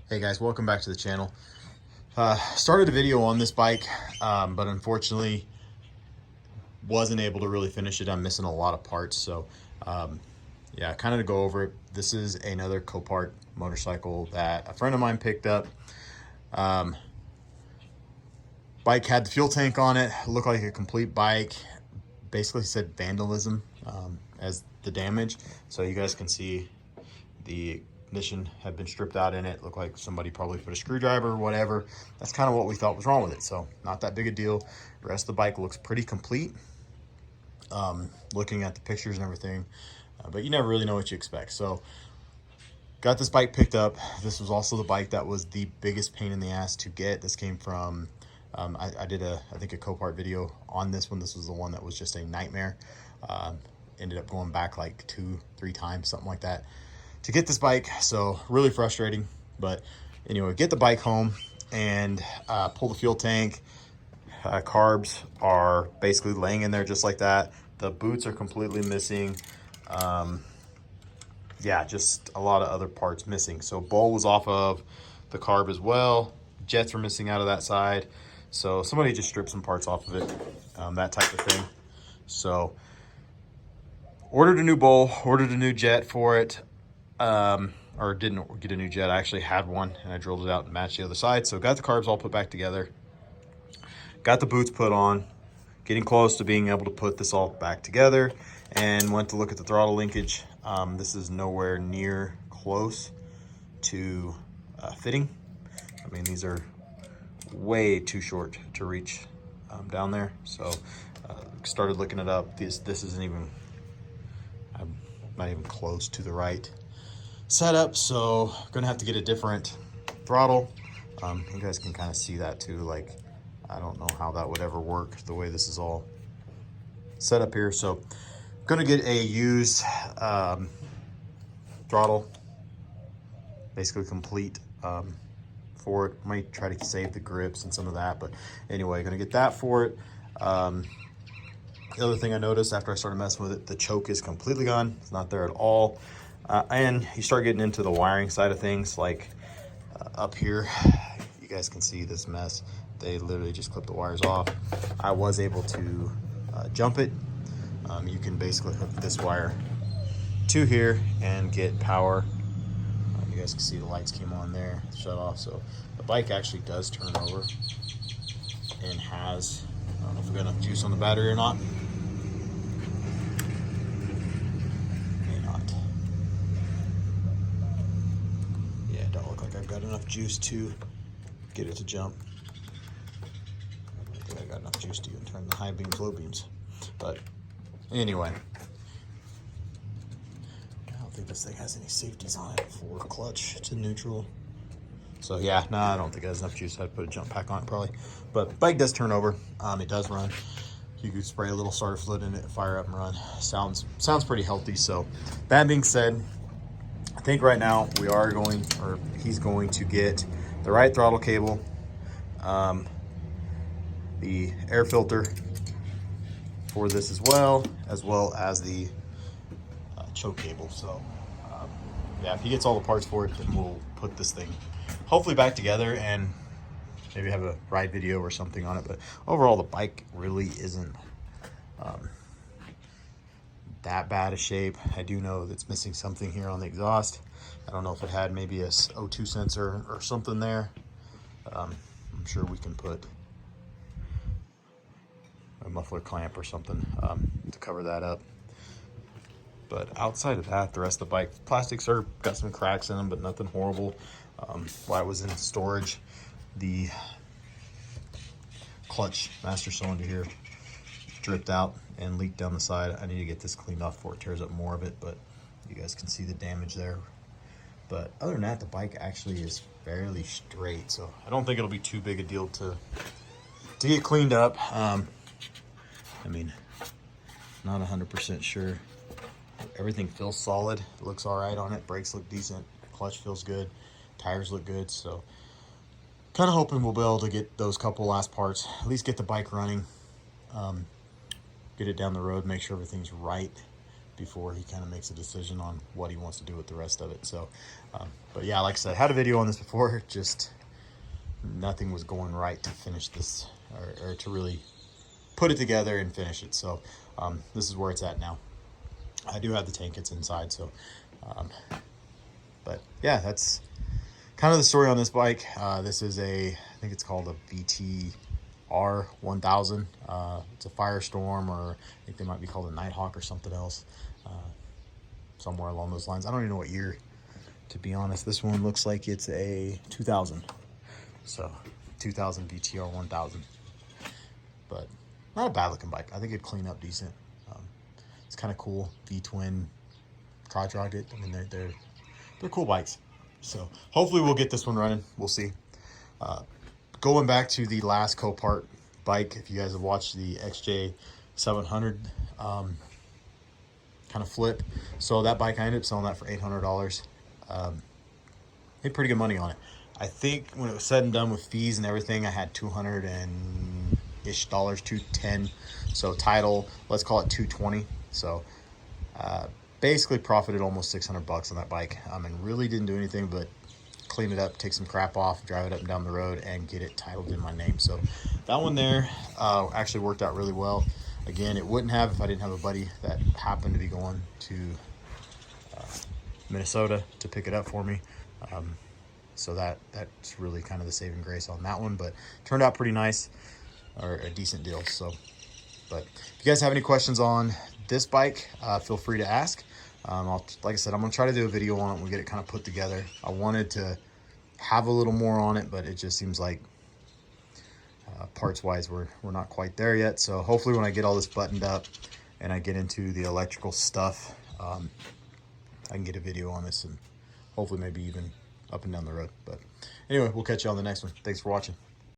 Hey guys, welcome back to the channel. Started a video on this bike, but unfortunately wasn't able to really finish it. I'm missing a lot of parts, so yeah, kind of to go over it. This is another Copart motorcycle that a friend of mine picked up. Bike had the fuel tank on it, looked like a complete bike. Basically said vandalism as the damage, so you guys can see the ignition had been stripped out in it. Looked like somebody probably put a screwdriver or whatever. That's kind of what we thought was wrong with it, so not that big a deal. The rest of the bike looks pretty complete, looking at the pictures and everything, but you never really know what you expect. So got this bike picked up. This was also the bike that was the biggest pain in the ass to get. This came from I did I think a Copart video on this one. This was the one that was just a nightmare. Ended up going back like 2-3 times, something like that, to get this bike. So really frustrating. But anyway, get the bike home and pull the fuel tank. Carbs are basically laying in there just like that. The boots are completely missing. Yeah, just a lot of other parts missing. So bowl was off of the carb as well. Jets were missing out of that side. So somebody just stripped some parts off of it, that type of thing. So ordered a new bowl, ordered a new jet for it, or didn't get a new jet. I actually had one and I drilled it out and matched the other side. So got the carbs all put back together, got the boots put on, getting close to being able to put this all back together, and went to look at the throttle linkage. This is nowhere near close to fitting. I mean, these are way too short to reach down there. So started looking it up. This isn't even, I'm not even close to the right setup. So gonna have to get a different throttle. You guys can kind of see that too. Like, I don't know how that would ever work the way this is all set up here. So gonna get a used throttle, basically complete, for it. Might try to save the grips and some of that, but anyway, gonna get that for it. The other thing I noticed after I started messing with it, the choke is completely gone. It's not there at all. And you start getting into the wiring side of things, like up here, you guys can see this mess. They literally just clipped the wires off. I was able to jump it. You can basically hook this wire to here and get power. You guys can see the lights came on there, shut off. So the bike actually does turn over and has, I don't know if we got enough juice on the battery or not. May not. Yeah, it don't look like I've got enough juice to get it to jump. I don't think I got enough juice to even turn the high beams, low beams. But anyway, I don't think this thing has any safeties on it for clutch to neutral. So yeah, no, I don't think it has enough juice. I'd put a jump pack on it probably. But bike does turn over. It does run. You could spray a little starter fluid in it, fire up and run. Sounds pretty healthy. So that being said, I think right now we are going, or he's going to get the right throttle cable, the air filter for this as well as the choke cable. So yeah, if he gets all the parts for it, then we'll put this thing hopefully back together and maybe have a ride video or something on it. But overall, the bike really isn't that bad a shape. I do know that it's missing something here on the exhaust. I don't know if it had maybe a O2 sensor or something there. I'm sure we can put a muffler clamp or something to cover that up. But outside of that, the rest of the bike, plastics are got some cracks in them, but nothing horrible. While it was in storage, the clutch master cylinder here dripped out and leaked down the side. I need to get this cleaned off before it tears up more of it, but you guys can see the damage there. But other than that, the bike actually is fairly straight, so I don't think it'll be too big a deal to get cleaned up. I mean, not 100% sure. Everything feels solid. It looks all right on it. Brakes look decent. Clutch feels good. Tires look good. So kind of hoping we'll be able to get those couple last parts, at least get the bike running, get it down the road, make sure everything's right before he kind of makes a decision on what he wants to do with the rest of it. So, but yeah, like I said, I had a video on this before, just nothing was going right to finish this, or to really put it together and finish it. So this is where it's at now. I do have the tank kits inside, so but yeah, that's kind of the story on this bike. This is I think it's called a VTR 1000. It's a Firestorm, or I think they might be called a Nighthawk or something else, somewhere along those lines. I don't even know what year, to be honest. This one looks like it's a 2000. So 2000 VTR 1000, but not a bad looking bike. I think it'd clean up decent. It's kind of cool. V-twin crotch rocket. I mean, they're cool bikes. So hopefully we'll get this one running. We'll see. Going back to the last Copart bike, if you guys have watched the XJ 700 kind of flip, so that bike, I ended up selling that for $800. Made pretty good money on it. I think when it was said and done with fees and everything, I had $200-ish, $210. So title, let's call it $220. So basically profited almost $600 on that bike. And really didn't do anything but clean it up, take some crap off, drive it up and down the road, and get it titled in my name. So that one there actually worked out really well. Again, it wouldn't have if I didn't have a buddy that happened to be going to Minnesota to pick it up for me. So that's really kind of the saving grace on that one, but turned out pretty nice, or a decent deal. So, but if you guys have any questions on this bike, feel free to ask. Like I said, I'm gonna try to do a video on it. We'll get it kind of put together. I wanted to have a little more on it, but it just seems like parts wise we're not quite there yet. So hopefully when I get all this buttoned up and I get into the electrical stuff, I can get a video on this, and hopefully maybe even up and down the road. But anyway, we'll catch you on the next one. Thanks for watching.